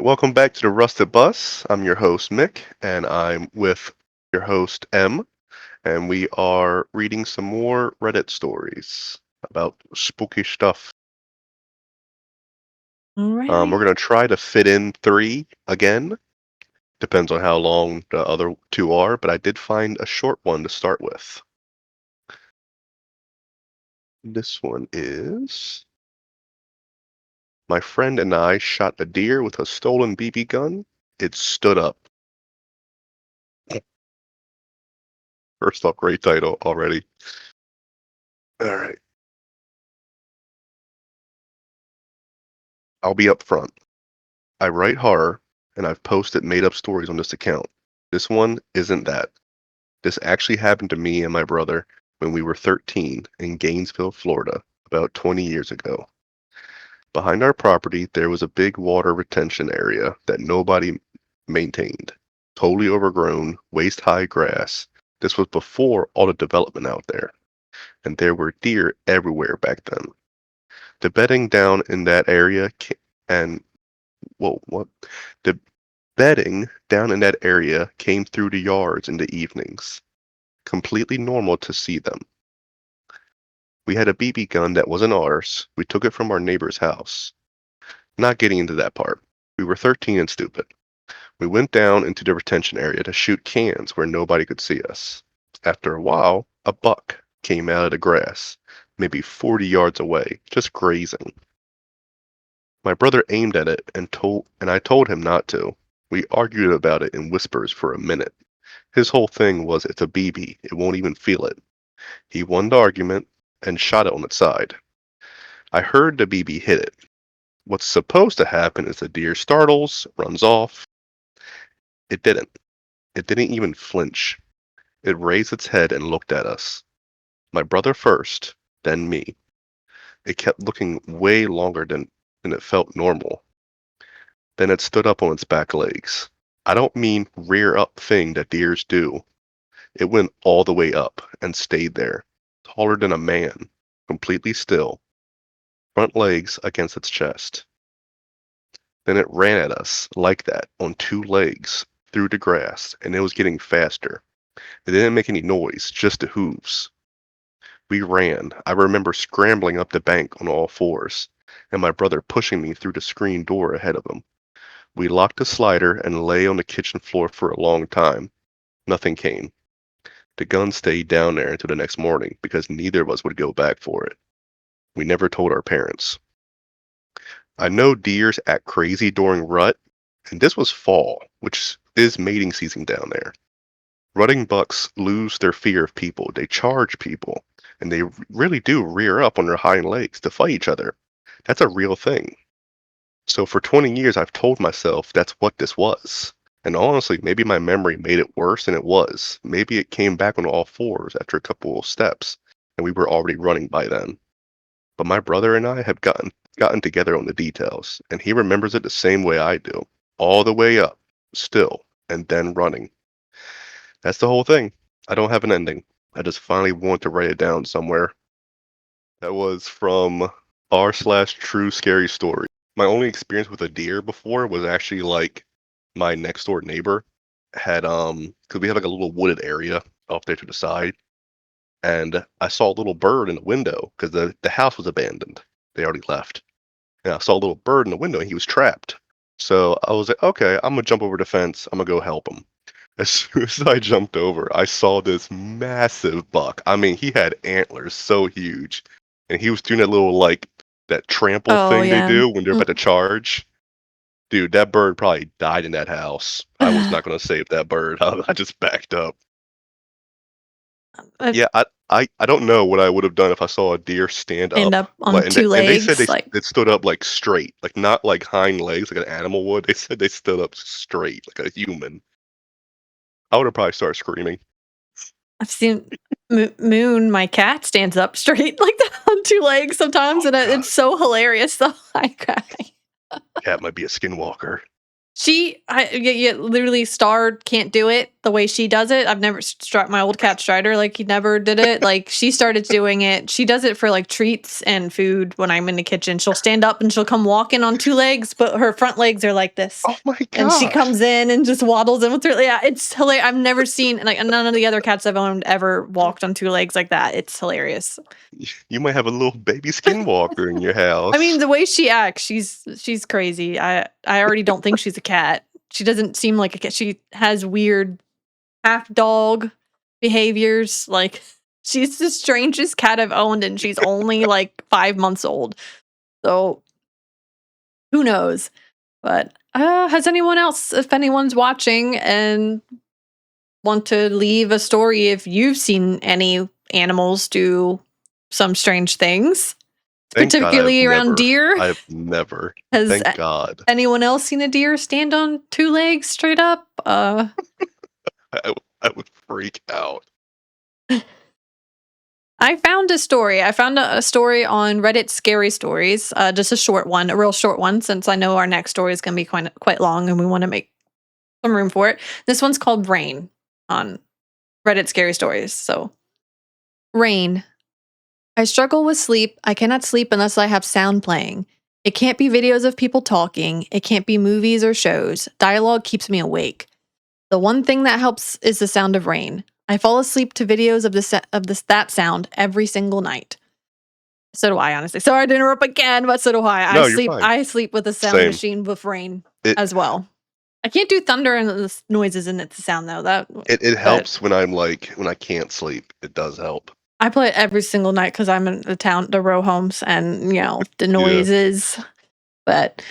welcome back to the Rusted Bus. I'm your host, Mick, and I'm with your host, M, and we are reading some more Reddit stories about spooky stuff. All We're right. going to try to fit in three again. Depends on how long the other two are, but I did find a short one to start with. This one is: My friend and I shot a deer with a stolen BB gun. It stood up. First off, great title already. All right. I'll be up front. I write horror, and I've posted made-up stories on this account. This one isn't that. This actually happened to me and my brother when we were 13 in Gainesville, Florida, about 20 years ago. Behind our property, there was a big water retention area that nobody maintained. Totally overgrown, waist-high grass. This was before all the development out there, and there were deer everywhere back then. The bedding down in that area and whoa, what? The bedding down in that area came through the yards in the evenings. Completely normal to see them. We had a BB gun that wasn't ours. We took it from our neighbor's house. Not getting into that part. We were 13 and stupid. We went down into the retention area to shoot cans where nobody could see us. After a while, a buck came out of the grass, maybe 40 yards away, just grazing. My brother aimed at it and I told him not to. We argued about it in whispers for a minute. His whole thing was it's a BB, it won't even feel it. He won the argument and shot it on its side. I heard the BB hit it. What's supposed to happen is the deer startles, runs off. It didn't. It didn't even flinch. It raised its head and looked at us. My brother first, then me. It kept looking way longer than it felt normal. Then it stood up on its back legs. I don't mean rear up thing that deers do. It went all the way up and stayed there, taller than a man, completely still, front legs against its chest. Then it ran at us like that on two legs through the grass, and it was getting faster. It didn't make any noise, just the hooves. We ran. I remember scrambling up the bank on all fours, and my brother pushing me through the screen door ahead of him. We locked the slider and lay on the kitchen floor for a long time. Nothing came. The gun stayed down there until the next morning because neither of us would go back for it. We never told our parents. I know deers act crazy during rut, and this was fall, which is mating season down there. Rutting bucks lose their fear of people. They charge people, and they really do rear up on their hind legs to fight each other. That's a real thing. So for 20 years, I've told myself that's what this was. And honestly, maybe my memory made it worse than it was. Maybe it came back on all fours after a couple of steps, and we were already running by then. But my brother and I have gotten together on the details, and he remembers it the same way I do. All the way up, still, and then running. That's the whole thing. I don't have an ending. I just finally want to write it down somewhere. That was from r/true scary story. My only experience with a deer before was actually like my next door neighbor had because we had like a little wooded area off there to the side, and I saw a little bird in the window because the house was abandoned. They already left. And I saw a little bird in the window and he was trapped. So I was like, okay, I'm gonna jump over the fence. I'm gonna go help him. As soon as I jumped over, I saw this massive buck. I mean, he had antlers so huge, and he was doing that little like that trample Oh, thing they yeah. do when they're about to charge. Dude, that bird probably died in that house. I was not gonna save that bird. I just backed up. Uh, Yeah, I don't know what I would have done if I saw a deer stand End up, up on like, two and they said legs, like it stood up like straight, like not like hind legs like an animal would. They said they stood up straight like a human. I would have probably started screaming. I've seen Moon, my cat, stands up straight like that on two legs sometimes, Oh and god, it's so hilarious. So I cry. cat might be a skinwalker. Literally Star can't do it the way she does it. I've never struck my old cat Strider, like, he never did it. Like, she started doing it. She does it for, like, treats and food when I'm in the kitchen. She'll stand up and she'll come walking on 2 legs, but her front legs are like this. Oh my And she gosh. comes in and just waddles in with her, yeah, it's hilarious. I've never seen, like, none of the other cats I've owned ever walked on 2 legs like that. It's hilarious. You might have a little baby skinwalker in your I mean, house. the way she acts, she's crazy. I already don't think she's a cat. She doesn't seem like a cat. She has weird half dog behaviors. Like, she's the strangest cat I've owned, and she's only like 5 months old. So who knows? But has anyone else, if anyone's watching and want to leave a story, if you've seen any animals do some strange things, Thank God particularly around deer? I've never, Has thank God. anyone else seen a deer stand on 2 legs straight up? I would freak out. I found a story. I found a story on Reddit Scary Stories, just a short one, a real short one, since I know our next story is going to be quite long and we want to make some room for it. This one's called Rain on Reddit Scary Stories. So, Rain. I struggle with sleep. I cannot sleep unless I have sound playing. It can't be videos of people talking. It can't be movies or shows. Dialogue keeps me awake. The one thing that helps is the sound of rain. I fall asleep to videos of that sound every single night. So do I, honestly. Sorry to interrupt again, but so do I. No, you're fine. I sleep with a sound Same. machine with rain It as well. I can't do thunder and the noises in it to sound though. it But helps when I'm like when I can't sleep. It does help. I play it every single night because I'm in the row homes, and the Yeah. noises. But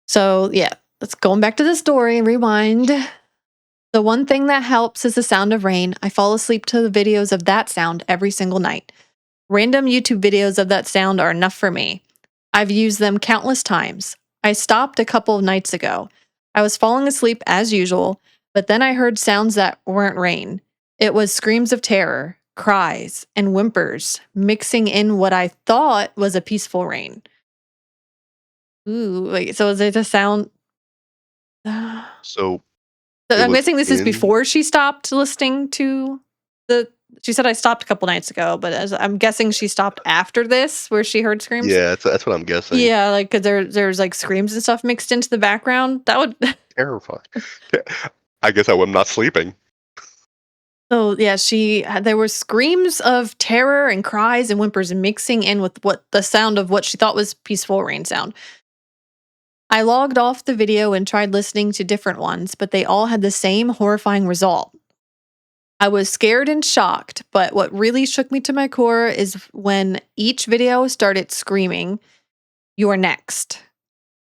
so yeah, let's going back to the story. Rewind. The one thing that helps is the sound of rain. I fall asleep to the videos of that sound every single night. Random YouTube videos of that sound are enough for me. I've used them countless times. I stopped a couple of nights ago. I was falling asleep as usual, but then I heard sounds that weren't rain. It was screams of terror, cries, and whimpers mixing in what I thought was a peaceful rain. Ooh, wait, so is it a sound? So it I'm was guessing this is in. before she stopped listening to the. She said I stopped a couple nights ago, but as I'm guessing she stopped after this, where she heard screams. Yeah, that's what I'm guessing. Yeah, like because there's like screams and stuff mixed into the background. That would. Terrifying. I guess I'm not sleeping. So yeah, there were screams of terror and cries and whimpers mixing in with what the sound of what she thought was peaceful rain sound. I logged off the video and tried listening to different ones, but they all had the same horrifying result. I was scared and shocked, but what really shook me to my core is when each video started screaming, "You're next."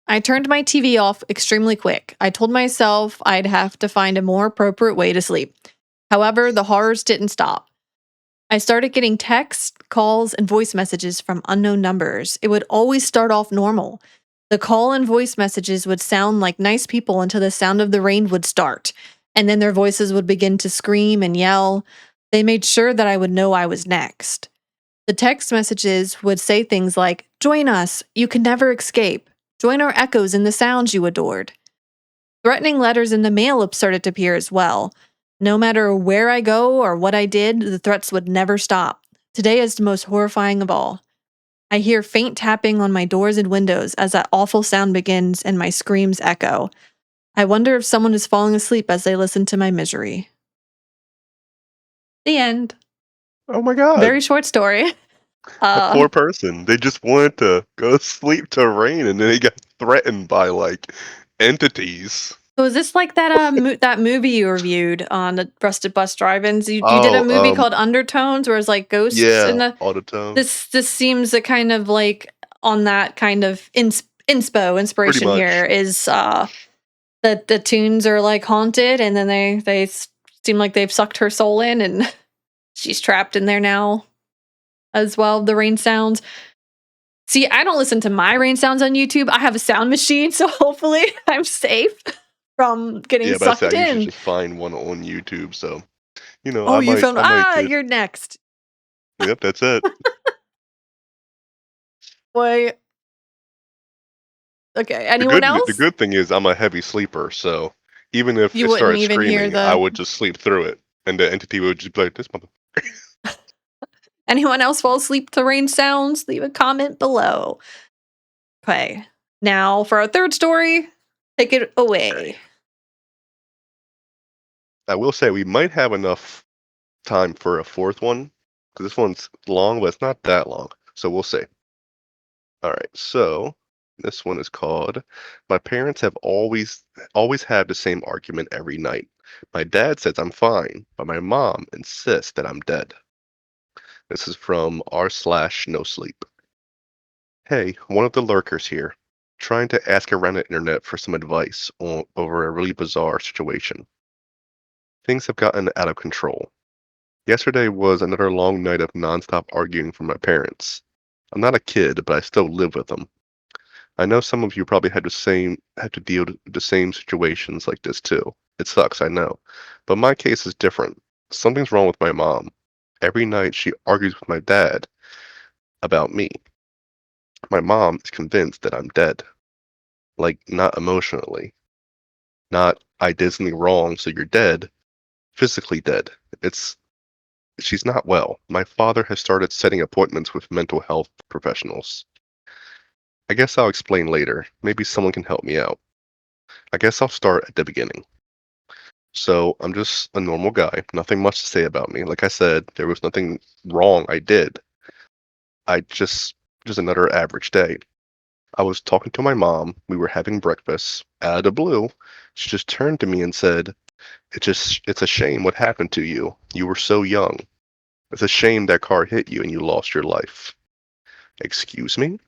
I turned my TV off extremely quick. I told myself I'd have to find a more appropriate way to sleep. However, the horrors didn't stop. I started getting texts, calls, and voice messages from unknown numbers. It would always start off normal. The call and voice messages would sound like nice people until the sound of the rain would start, and then their voices would begin to scream and yell. They made sure that I would know I was next. The text messages would say things like, "Join us, you can never escape. Join our echoes in the sounds you adored." Threatening letters in the mail started to appear as well. No matter where I go or what I did, the threats would never stop. Today is the most horrifying of all. I hear faint tapping on my doors and windows as that awful sound begins and my screams echo. I wonder if someone is falling asleep as they listen to my misery. The end. Oh my God. Very short story. That poor person. They just wanted to go sleep to rain and then they got threatened by like entities. So is this like that that movie you reviewed on the Rusted Bus Drive-ins? You did a Oh, movie called Undertones, where it's like ghosts in yeah, the. Autotone. This seems a kind of like on that kind of Pretty inspiration here much. is that the tunes are like haunted, and then they seem like they've sucked her soul in, and she's trapped in there now as well. The rain sounds. See, I don't listen to my rain sounds on YouTube. I have a sound machine, so hopefully I'm safe from getting Yeah, but I say I sucked usually in. just find one on YouTube, so Oh, you found I might just. you're next. Yep, that's it. Boy, Okay, anyone The else? good thing is I'm a heavy sleeper, so even if You it wouldn't started even hear screaming, I the would just sleep through it, and the entity would just be like, "This mother." anyone else fall asleep to rain sounds? Leave a comment below. Okay. Now for our third story, take it Okay. away. I will say we might have enough time for a fourth one because this one's long, but it's not that long. So we'll see. All right. So this one is called "My parents have always had the same argument every night. My dad says I'm fine, but my mom insists that I'm dead." This is from r/no sleep. Hey, one of the lurkers here, trying to ask around the internet for some advice over a really bizarre situation. Things have gotten out of control. Yesterday was another long night of nonstop arguing from my parents. I'm not a kid, but I still live with them. I know some of you probably had to deal with the same situations like this too. It sucks, I know. But my case is different. Something's wrong with my mom. Every night she argues with my dad about me. My mom is convinced that I'm dead. Like, not emotionally. Not I did something wrong, so you're dead. Physically dead. It's She's not well. My father has started setting appointments with mental health professionals. I guess I'll explain later. Maybe someone can help me out. I guess I'll start at the beginning. So, I'm just a normal guy. Nothing much to say about me. Like I said, there was nothing wrong I did. I just another average day. I was talking to my mom. We were having breakfast. Out of the blue, she just turned to me and said, it's a shame what happened to you. You were so young. It's a shame that car hit you and you lost your life." Excuse me?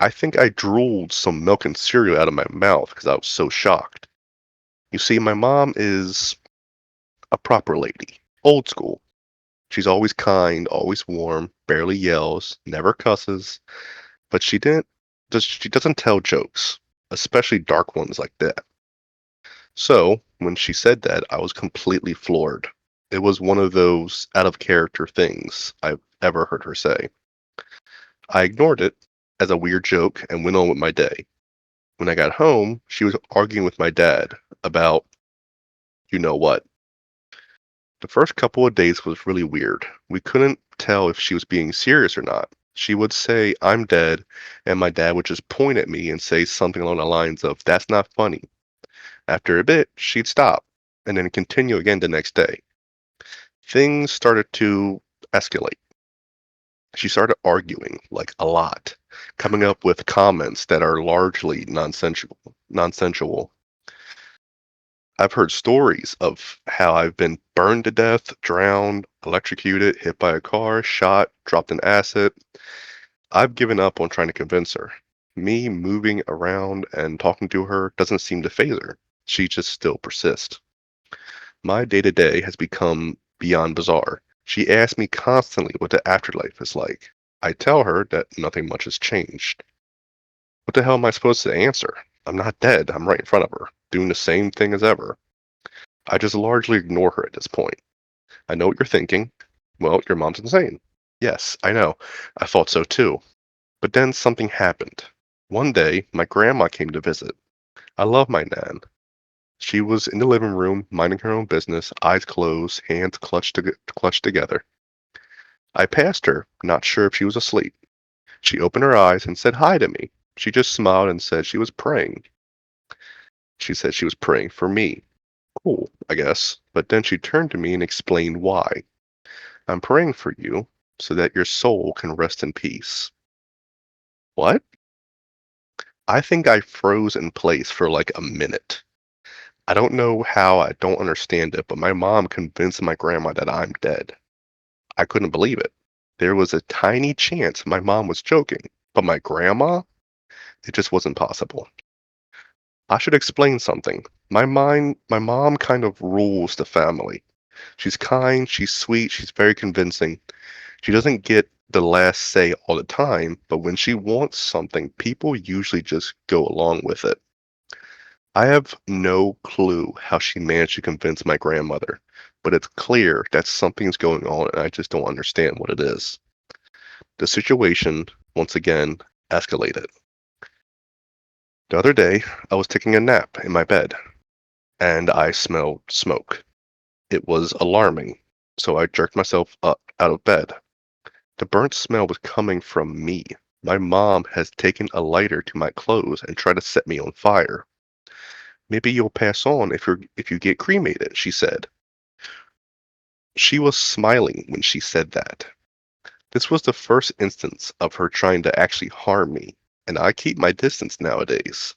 I think I drooled some milk and cereal out of my mouth because I was so shocked. You see, my mom is a proper lady, old school. She's always kind, always warm, barely yells, never cusses, but she doesn't tell jokes, especially dark ones like that. So, when she said that, I was completely floored. It was one of those out of character things I've ever heard her say. I ignored it as a weird joke and went on with my day. When I got home, she was arguing with my dad about you know what. The first couple of days was really weird. We couldn't tell if she was being serious or not. She would say, "I'm dead," and my dad would just point at me and say something along the lines of, "That's not funny." After a bit, she'd stop and then continue again the next day. Things started to escalate. She started arguing, like a lot, coming up with comments that are largely nonsensical. I've heard stories of how I've been burned to death, drowned, electrocuted, hit by a car, shot, dropped in acid. I've given up on trying to convince her. Me moving around and talking to her doesn't seem to faze her. She just still persists. My day to day has become beyond bizarre. She asks me constantly what the afterlife is like. I tell her that nothing much has changed. What the hell am I supposed to answer? I'm not dead. I'm right in front of her, doing the same thing as ever. I just largely ignore her at this point. I know what you're thinking. Well, your mom's insane. Yes, I know. I thought so too. But then something happened. One day, my grandma came to visit. I love my Nan. She was in the living room, minding her own business, eyes closed, hands clutched together. I passed her, not sure if she was asleep. She opened her eyes and said hi to me. She just smiled and said she was praying. She said she was praying for me. Cool, I guess. But then she turned to me and explained why. "I'm praying for you so that your soul can rest in peace." What? I think I froze in place for like a minute. I don't know how, I don't understand it, but my mom convinced my grandma that I'm dead. I couldn't believe it. There was a tiny chance my mom was joking, but my grandma? It just wasn't possible. I should explain something. My mom kind of rules the family. She's kind, she's sweet, she's very convincing. She doesn't get the last say all the time, but when she wants something, people usually just go along with it. I have no clue how she managed to convince my grandmother, but it's clear that something's going on and I just don't understand what it is. The situation, once again, escalated. The other day, I was taking a nap in my bed, and I smelled smoke. It was alarming, so I jerked myself up out of bed. The burnt smell was coming from me. My mom has taken a lighter to my clothes and tried to set me on fire. Maybe you'll pass on if you get cremated, she said. She was smiling when she said that. This was the first instance of her trying to actually harm me, and I keep my distance nowadays.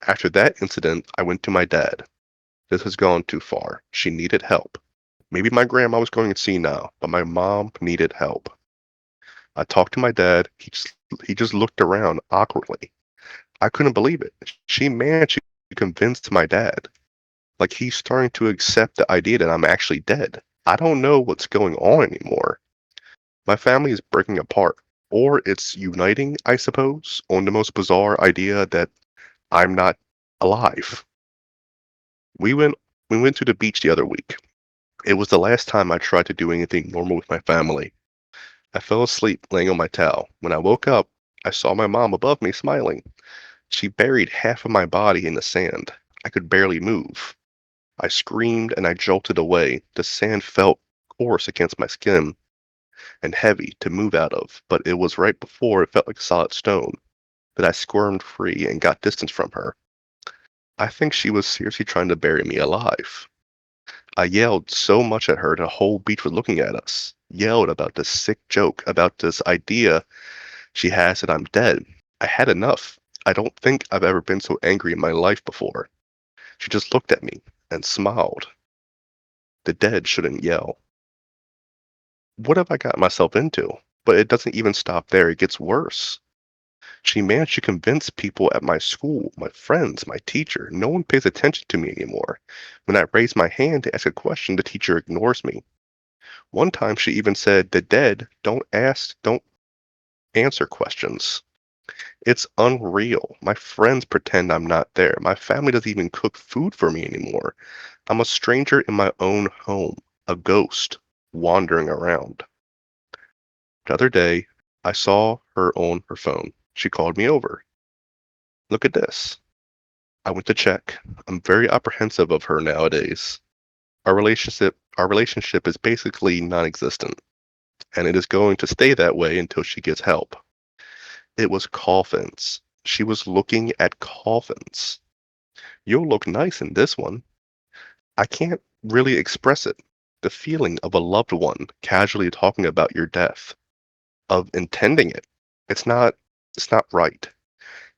After that incident, I went to my dad. This has gone too far. She needed help. Maybe my grandma was going senile, but my mom needed help. I talked to my dad. He just looked around awkwardly. I couldn't believe it. She managed to convince my dad. Like he's starting to accept the idea that I'm actually dead. I don't know what's going on anymore. My family is breaking apart, or it's uniting, I suppose, on the most bizarre idea that I'm not alive. We went we went to the beach the other week. It was the last time I tried to do anything normal with my family. I fell asleep laying on my towel. When I woke up, I saw my mom above me smiling. She buried half of my body in the sand. I could barely move. I screamed and I jolted away. The sand felt coarse against my skin and heavy to move out of, but it was right before it felt like solid stone that I squirmed free and got distance from her. I think she was seriously trying to bury me alive. I yelled so much at her the whole beach was looking at us. Yelled about this sick joke, about this idea she has that I'm dead. I had enough. I don't think I've ever been so angry in my life before. She just looked at me and smiled. The dead shouldn't yell. What have I got myself into? But it doesn't even stop there, it gets worse. She managed to convince people at my school, my friends, my teacher. No one pays attention to me anymore. When I raise my hand to ask a question, the teacher ignores me. One time she even said, the dead don't answer questions. It's unreal. My friends pretend I'm not there. My family doesn't even cook food for me anymore. I'm a stranger in my own home, a ghost wandering around. The other day, I saw her on her phone. She called me over. Look at this. I went to check. I'm very apprehensive of her nowadays. Our relationship is basically non-existent, and it is going to stay that way until she gets help. It was coffins. She was looking at coffins. You'll look nice in this one. I can't really express it. The feeling of a loved one casually talking about your death, of intending it. It's not it's not right.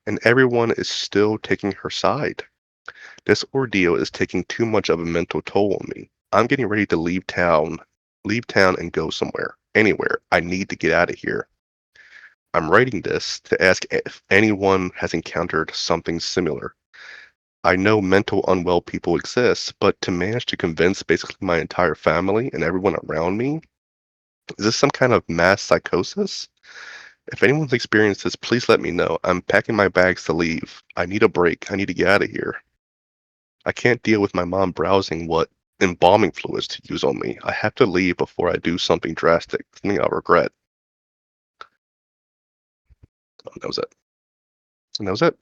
And everyone is still taking her side. This ordeal is taking too much of a mental toll on me. I'm getting ready to leave town and go somewhere, anywhere. I need to get out of here. I'm writing this to ask if anyone has encountered something similar. I know mental unwell people exist, but to manage to convince basically my entire family and everyone around me, is this some kind of mass psychosis? If anyone's experienced this, please let me know. I'm packing my bags to leave. I need a break. I need to get out of here. I can't deal with my mom browsing what embalming fluids to use on me. I have to leave before I do something drastic, something I'll regret. That was it. And that was it.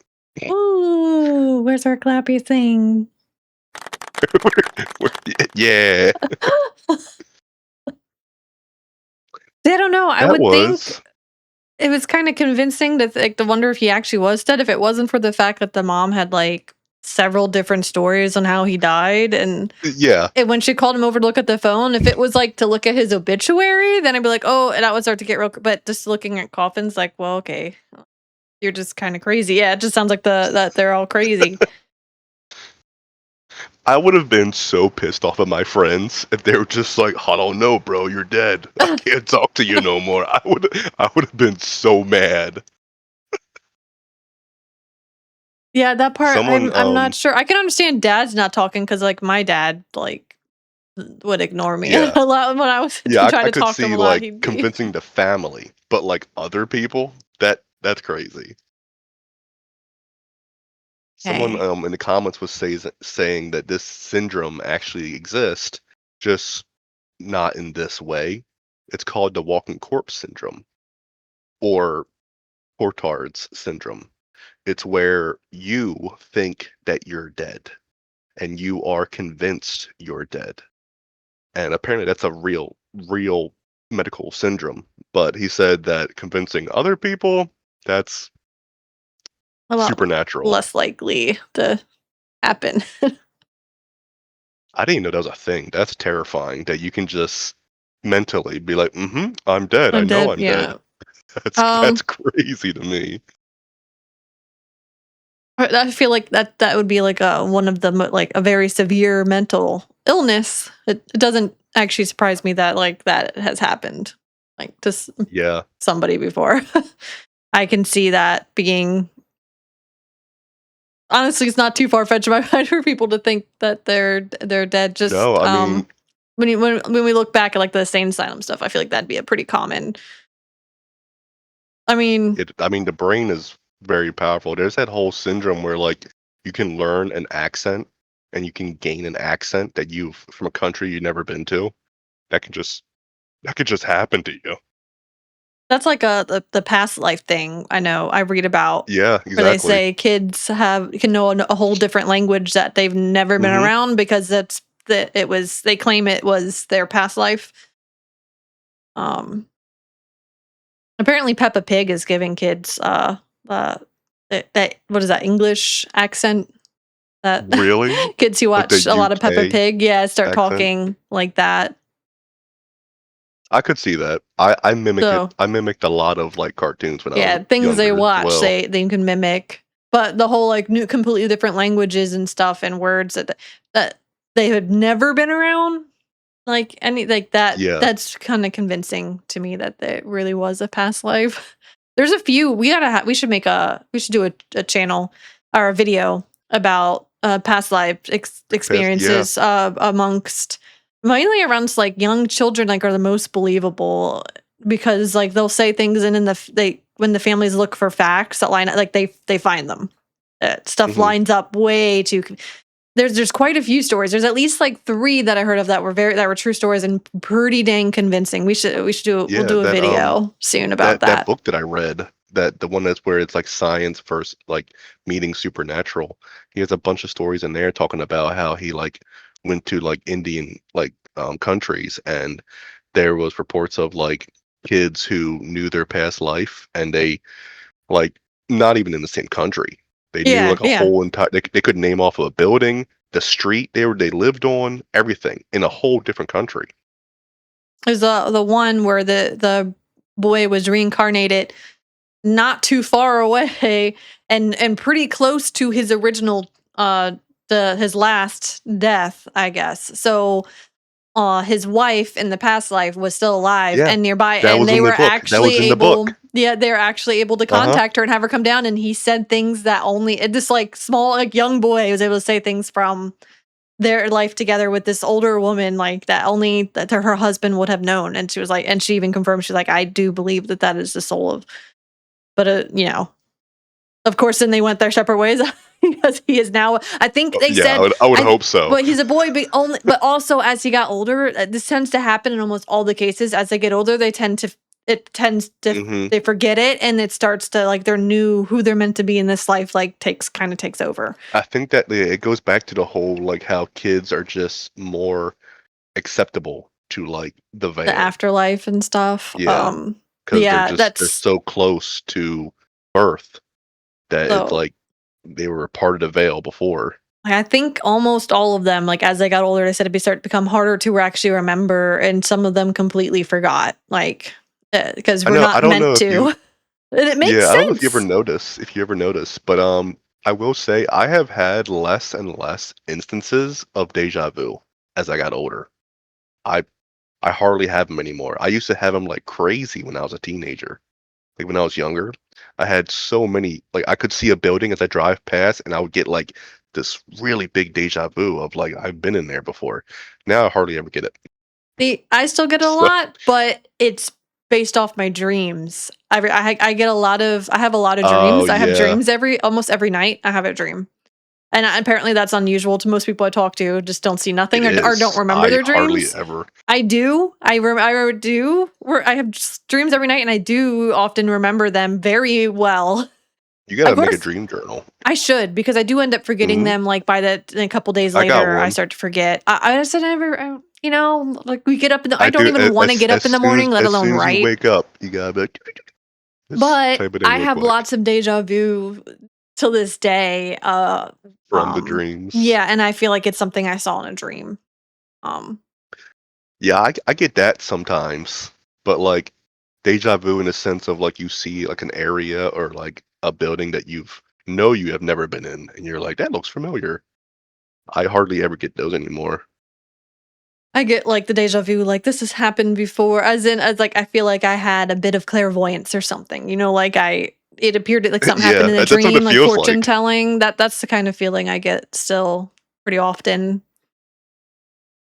Ooh, where's our clappy thing? Yeah, I don't know. I that would think was. it was kind of convincing to like to wonder if he actually was dead if it wasn't for the fact that the mom had like several different stories on how he died Yeah, and when she called him over to look at the phone, if it was like to look at his obituary, then I'd be like, oh, and that would start to get real. But just looking at coffins, like, well, okay, you're just kind of crazy. Yeah, it just sounds like that they're all crazy. I would have been so pissed off at my friends if they were just like, "I don't know, bro, you're dead. I can't talk to you no more." I would have been so mad. Yeah, that part Someone, I'm not sure. I can understand dad's not talking because like my dad like would ignore me yeah, a lot when I was yeah, trying I to could talk to him see a lot. like He'd be convincing the family, but like other people, that's crazy. Someone hey. in the comments was saying that this syndrome actually exists, just not in this way. It's called the walking corpse syndrome or Portard's syndrome. It's where you think that you're dead and you are convinced you're dead. And apparently that's a real medical syndrome. But he said that convincing other people, that's A lot supernatural. less likely to happen. I didn't even know that was a thing. That's terrifying that you can just mentally be like, I'm dead. I I'm know dead. I'm dead. Yeah. That's crazy to me. I feel like that would be like one of the like a very severe mental illness. It doesn't actually surprise me that like that has happened like to Yeah. somebody before. I can see that being honestly, it's not too far fetched in my mind for people to think that they're dead. No, Just I mean, when we look back at like the insane asylum stuff, I feel like that'd be a pretty common. I mean, the brain is very powerful. There's that whole syndrome where like you can learn an accent and you can gain an accent that you've from a country you've never been to. That can just that could just happen to you. that's like the past life thing. I know I read about Yeah, where they exactly. say kids can know a whole different language that they've never been Mhm. around because it was they claim it was their past life. Um, Apparently Peppa Pig is giving kids uh that what is that English accent that Really? kids who Like the watch a lot of Peppa UK Pig, yeah, start accent? talking like that. I could see that. I mimic it. So I mimicked a lot of like cartoons when I was yeah, things they younger as watch, well. they can mimic, but the whole, like, new completely different languages and stuff and words that they had never been around, like, any like, Yeah. that's kinda convincing to me that it really was a past life. There's a few we gotta we should make we should do a channel or a video about, past life Yeah. experiences, amongst mainly around, like, young children, like, are the most believable because like they'll say things and in they when the families look for facts that line up like they find them. Stuff Mhm. lines up way too there's quite a few stories. There's at least like 3 that I heard of that were true stories and pretty dang convincing. We should we'll Yeah, do a video soon about that that. book that I read, that the one that's where it's like science first, like meeting supernatural. He has a bunch of stories in there talking about how he like went to like Indian like countries and there was reports of like kids who knew their past life and they like not even in the same country. They knew Yeah, like a yeah. whole entire they could name off a building, the street they lived on, everything in a whole different country. There's the one where the boy was reincarnated not too far away and pretty close to his original his last death, I guess. So his wife in the past life was still alive Yeah. and nearby, That and was they in were the book. That actually was in the able, book. yeah, they're actually able to Uh-huh. contact her and have her come down. And he said things that only this like small like young boy was able to say things from their life together with this older woman like that only that her husband would have known. And she was like, and she even confirmed she's like, I do believe that that is the soul of, but of course, then they went their separate ways because he is now. I think they Yeah, said, I would hope so. but he's a boy. But only, but also as he got older, this tends to happen in almost all the cases. As they get older, it tends to Mhm. they forget it, and it starts to like their new who they're meant to be in this life like takes over I think that it goes back to the whole, like, how kids are just more acceptable to, like, the the veil. afterlife and stuff. Yeah, because 'cause Yeah, they're that's so close to birth that it's so. like they were a part of the veil before. Like, I think almost all of them, like, as they got older, they said it started to become harder to actually remember, and some of them completely forgot, like, because I 'cause we're know I not don't know meant if you to. And it makes yeah, I don't know sense. if you ever notice, but, I will say I have had less and less instances of deja vu as I got older. I I hardly have them anymore. I used to have them like crazy when I was a teenager. Like when I was younger, I had so many. Like I could see a building as I drive past, and I would get like this really big deja vu of like I've been in there before. Now I hardly ever get it. I still get it a So, lot, but it's based off my dreams. I get a lot of I have a lot of oh dreams. I have yeah, dreams almost every night, I have a dream. And apparently that's unusual to most people I talk to, just don't see it nothing or don't is. remember I their hardly dreams. ever. I do. I do. Where I have just dreams every night, and I do often remember them very well. You Of gotta make a course, dream journal. I should because I do end up forgetting Mhm. them. Like by a couple days I got later, I one. start to forget. I just never, like we get up in the. I I don't do even want to get as up in the morning, let as alone soon as you write. wake up, you gotta be like, "Let's But type it in I real have quick," lots of deja vu till this day. from the dreams. Yeah, and I feel like it's something I saw in a dream. Um, Yeah, I get that sometimes, but, like, deja vu in the sense of, like, you see, like, an area or, like, a building that you have never been in, and you're like, "That looks familiar." I hardly ever get those anymore. I get like the deja vu, like this has happened before, as like I feel like I had a bit of clairvoyance or something. Like it appeared like something happened Yeah, in a that's what dream, it like feels fortune like. telling. That's the kind of feeling I get still pretty often.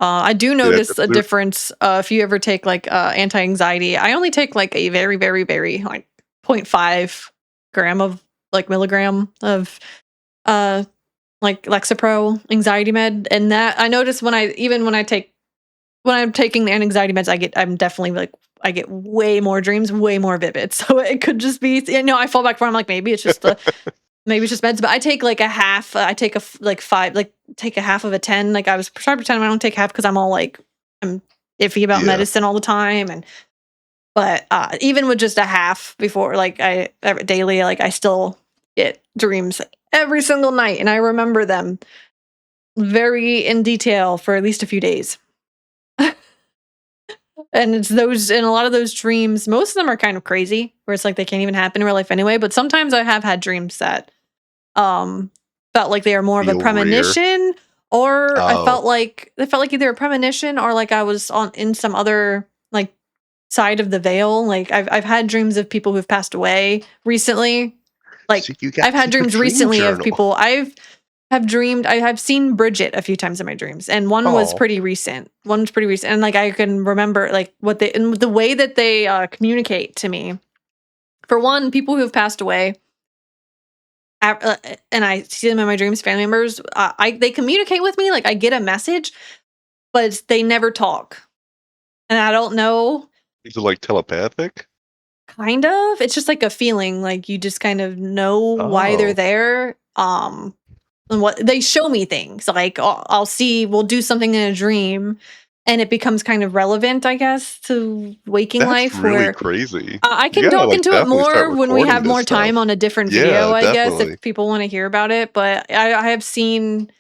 I do Yeah, notice that's a lit difference if you ever take like anti-anxiety. I only take like a very, very, very like zero point 0.5 gram of like milligram of uh like Lexapro anxiety med, and that I notice when I take when I'm taking the anxiety meds, I'm definitely like I get way more dreams, way more vivid. So it could just be, I fall back from. I'm like maybe it's just meds, but I take like a half. I take like five, like take a half of a 10. Like I was trying to pretend I don't take half because I'm all like I'm iffy about Yeah. medicine all the time, and but even with just a half before, like daily, like I still get dreams every single night, and I remember them very in detail for at least a few days. And it's those and a lot of those dreams, most of them are kind of crazy, where it's like they can't even happen in real life anyway, but sometimes I have had dreams that, um, felt like they are more of a Feel real. premonition, or Oh, they felt like either a premonition or like I was on in some other, like, side of the veil. Like, I've had dreams of people who've passed away recently. so Like, you gotta I've had keep a dreams dream recently of journal. people I have seen Bridget a few times in my dreams, and one was Oh, pretty recent. One's pretty recent, and, like, I can remember, like, what they and the way that they, communicate to me. For one, people who have passed away, and I see them in my dreams, family members, I they communicate with me, like, I get a message, but they never talk, and I don't know. is it, like, telepathic? Kind of. It's just like a feeling, like, you just kind of know why they're Oh, there, and what they show me things, like, I'll see we'll do something in a dream, and it becomes kind of relevant, I guess, to waking that's life really where crazy. I You can gotta, talk like, into it definitely start more when we recording have this more stuff. time on a different video, Yeah, I guess, if definitely. people wanna hear about it, but I have seen,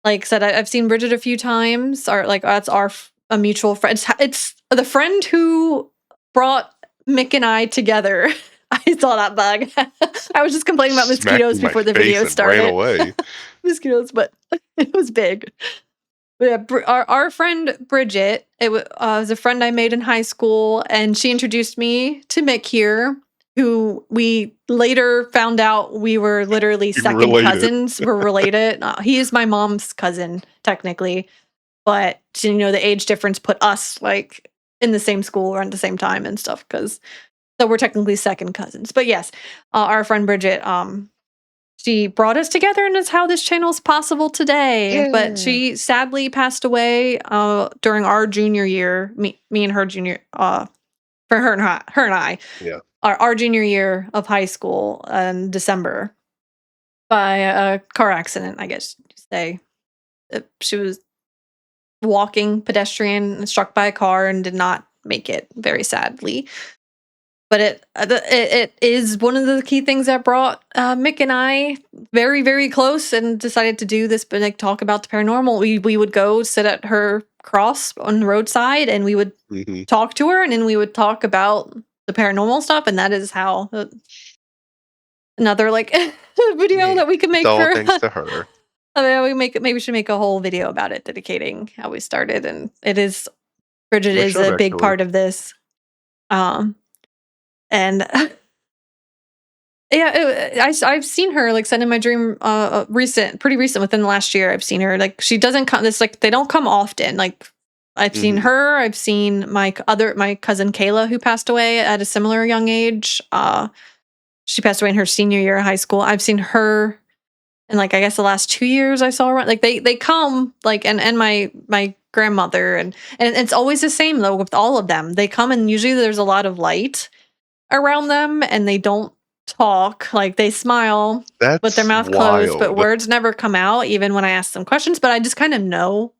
like I said, I've seen Bridget a few times, or, like, that's a mutual friend. It's the friend who brought Mick and I together. I saw that bug. I was just complaining about Smacked mosquitoes in my before the video face and ran started. away. Mosquitoes, but it was big. But yeah, our friend Bridget, was a friend I made in high school, and she introduced me to Mick here, who we later found out we were literally You're second related. cousins. We're related. He is my mom's cousin, technically, but the age difference put us like in the same school or at the same time and stuff. Because so we're technically second cousins. But yes, our friend Bridget, she brought us together, and is how this channel is possible today. But Yeah. she sadly passed away during our junior year. Me and her junior, for her and I, Yeah. our junior year of high school in December by a car accident. I guess you say. She was walking pedestrian and struck by a car and did not make it, very sadly. But it is one of the key things that brought Mick and I very, very close, and decided to do this, but like talk about the paranormal. We would go sit at her cross on the roadside, and we would Mhm. talk to her, and then we would talk about the paranormal stuff, and that is how another like video Yeah. that we could It's make all for. thanks to her. I mean, maybe we should make a whole video about it, dedicating how we started, and it is Bridget We is should a big actually. part of this. Um, and yeah, I've seen her like send in my dream, pretty recent, within the last year. I've seen her, like, she doesn't come. This like they don't come often. Like, I've seen Mhm. her. I've seen my cousin Kayla, who passed away at a similar young age. She passed away in her senior year of high school. I've seen her in, like, I guess the last 2 years I saw her. Like, they come, like, and my grandmother, and it's always the same though with all of them. They come, and usually there's a lot of light around them, and they don't talk, like they smile with their That's mouth closed, but wild. words never come out even when I ask them questions, but I just kind of know.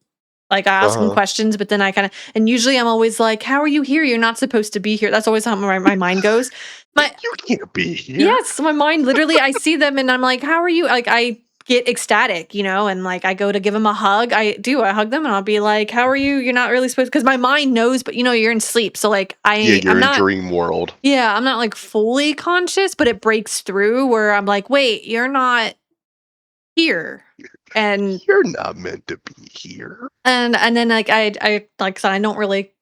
Like I ask them Uh-huh. questions, but then I kind of and usually I'm always like, "How are you here? You're not supposed to be here." That's always how my mind goes. My You can't be here. Yes, my mind literally I see them and I'm like, "How are you?" Like I get ecstatic, and like I go to give them a hug. I hug them and I'll be like, "How are you? You're not really supposed," because my mind knows, but you're in sleep. So like Yeah, I'm you're in not dream world. yeah, I'm not like fully conscious, but it breaks through where I'm like, "Wait, you're not here." And You're not meant to be here. and then like I said, I don't really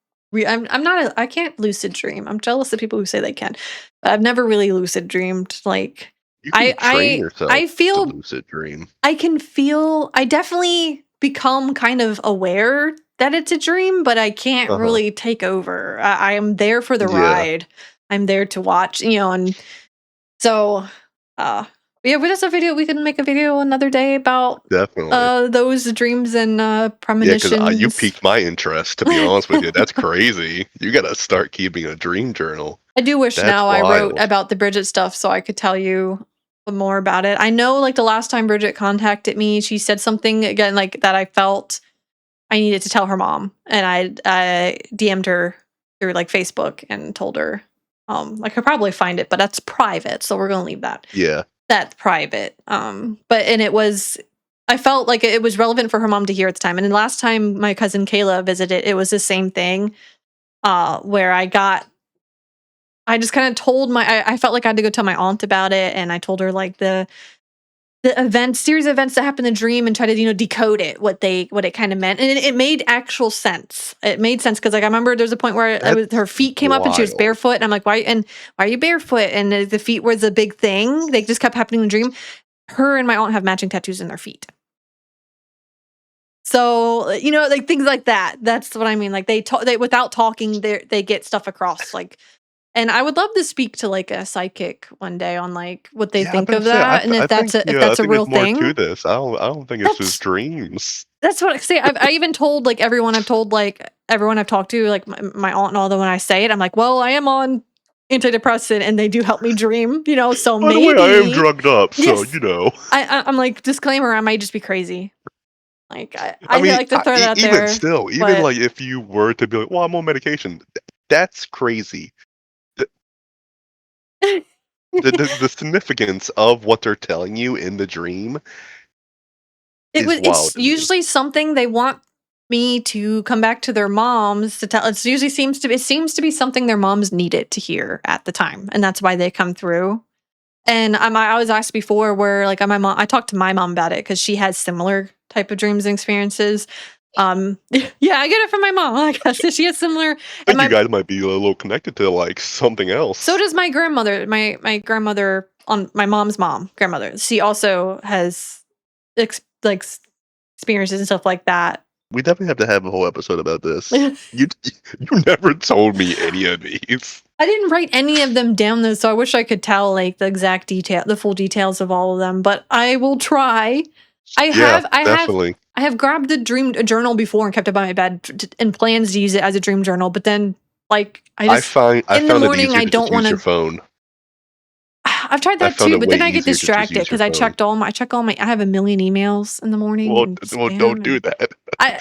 I'm not I can't lucid dream. I'm jealous of people who say they can. But I've never really lucid dreamed. Like You I can train I yourself I to feel lucid dream. I can feel I definitely become kind of aware that it's a dream, but I can't Uh-huh. really take over. I am there for the Yeah, ride. I'm there to watch, and so uh yeah, we just a video we can make a video another day about definitely. those dreams and Yeah, because you premonitions. piqued my interest, to be honest with you. That's crazy. You gotta start keeping a dream journal. I do wish That's now I wrote wild. about the Bridget stuff so I could tell you more about it. I know like the last time Bridget contacted me, she said something again like that I felt I needed to tell her mom, and I DM'd her through like Facebook and told her I could probably find it, but that's private, so we're gonna leave that. Yeah. That's private. But and it was I felt like it was relevant for her mom to hear at the time. And then last time my cousin Kayla visited, it was the same thing. Where I just kind of told I felt like I had to go tell my aunt about it, and I told her like the events, series of events that happened in the dream, and try to decode it, what it kind of meant, and it made actual sense. It made sense because like I remember there's a point where it was That's her feet came up and she was wild. barefoot, and I'm like, why are you barefoot? And the feet was a big thing. They just kept happening in the dream. Her and my aunt have matching tattoos in their feet. So, like things like that. That's what I mean. Like they without talking, they get stuff across. Like, and I would love to speak to like a psychic one day on like what they Yeah, I'm think gonna of say that, and I think if yeah, I that's a think real there's more to thing. this. I don't think it's just That's dreams. that's what I say. I even told like everyone I've told like everyone I've talked to like my aunt and all that when I say it, I'm like, well, I am on antidepressant and they do help me dream. So By the way, I am maybe drugged up, so yes. you know. I'm like disclaimer. I might just be crazy. Like I I mean, like to throw that out even there, still, even but like if you were to be like, "Well, I'm on medication," that's crazy. The, the significance of what they're telling you in the dream is wild It's to me. usually something they want me to come back to their moms to tell. It seems to be something their moms needed to hear at the time, and that's why they come through. And I was asked before where like my mom I talked to my mom about it because she has similar type of dreams and experiences. Yeah, I get it from my mom. I guess she has similar, I and think you my guys might be a little connected to like something so else. does my grandmother. My grandmother on my mom's mom, grandmother. She also has like experiences and stuff like that. We definitely have to have a whole episode about this. I You never told me any of these. didn't write any of them down though, so I wish I could tell like the full details of all of them, but I will try. I Yeah, have I have definitely. I have grabbed a journal before and kept it by my bed and plans to use it as a dream journal, but then like I just I in the found it morning easier I to just don't use want your to phone. I've tried I that found too, it but way then I get easier to just distracted use your because phone. I check all my I have a million emails in the morning Well, and don't spam do and that.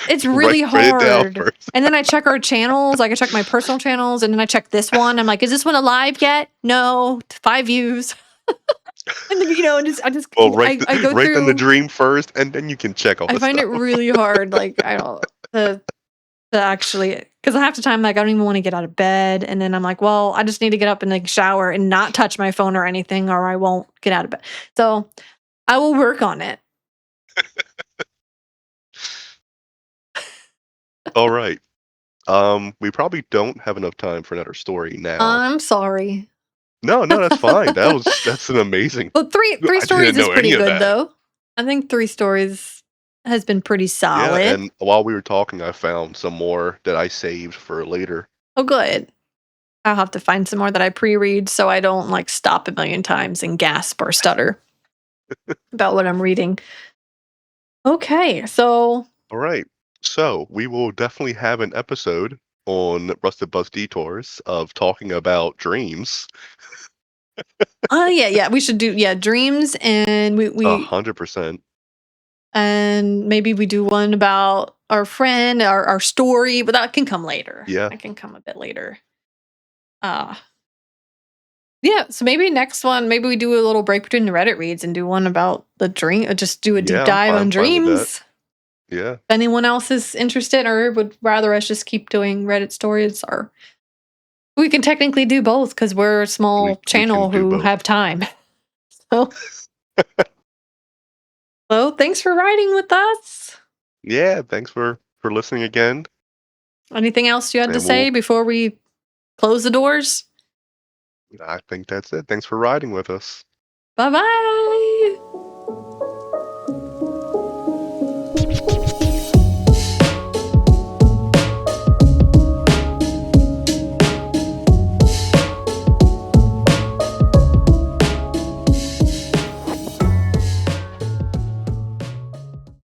it's write really write it down hard. first. And then I check our channels, like I check my personal channels and then I check this one. I'm like, is this one alive yet? No, 5 views. And then Well, write I go write down the through dream first, and then you can check all I the find it stuff. really hard like I don't to actually cuz half the time like I don't even want to get out of bed and then I'm like, well, I just need to get up and like shower and not touch my phone or anything or I won't get out of bed. So, I will work on it. All right. We probably don't have enough time for another story now. I'm sorry. No, no, that's fine. That's an amazing. Well, three I didn't stories is know any pretty of good that. though. I think 3 stories has been pretty Yeah, solid. and while we were talking, I found some more that I saved for later. Oh, good. I'll have to find some more that I pre-read so I don't like stop a million times and gasp or stutter about what I'm reading. Okay, so All right. So we will definitely have an episode on Rusted Bus Detours of talking about dreams. Oh yeah, we should do dreams, and we 100%. and maybe we do one about our friend, our story, but that can come later. Yeah. That can come a bit later. Uh yeah, so maybe next one, maybe we do a little break between the Reddit reads and do one about the dream, just do a deep Yeah, dive on I'm fine with that. dreams. Yeah. If anyone else is interested or would rather us just keep doing Reddit stories, or we can technically do both because we're a small We can channel do who both. have time. So, thanks for writing with us. Yeah, thanks for listening again, Anything else you had to and say before we close the doors? I think that's it. Thanks for riding with us. Bye bye.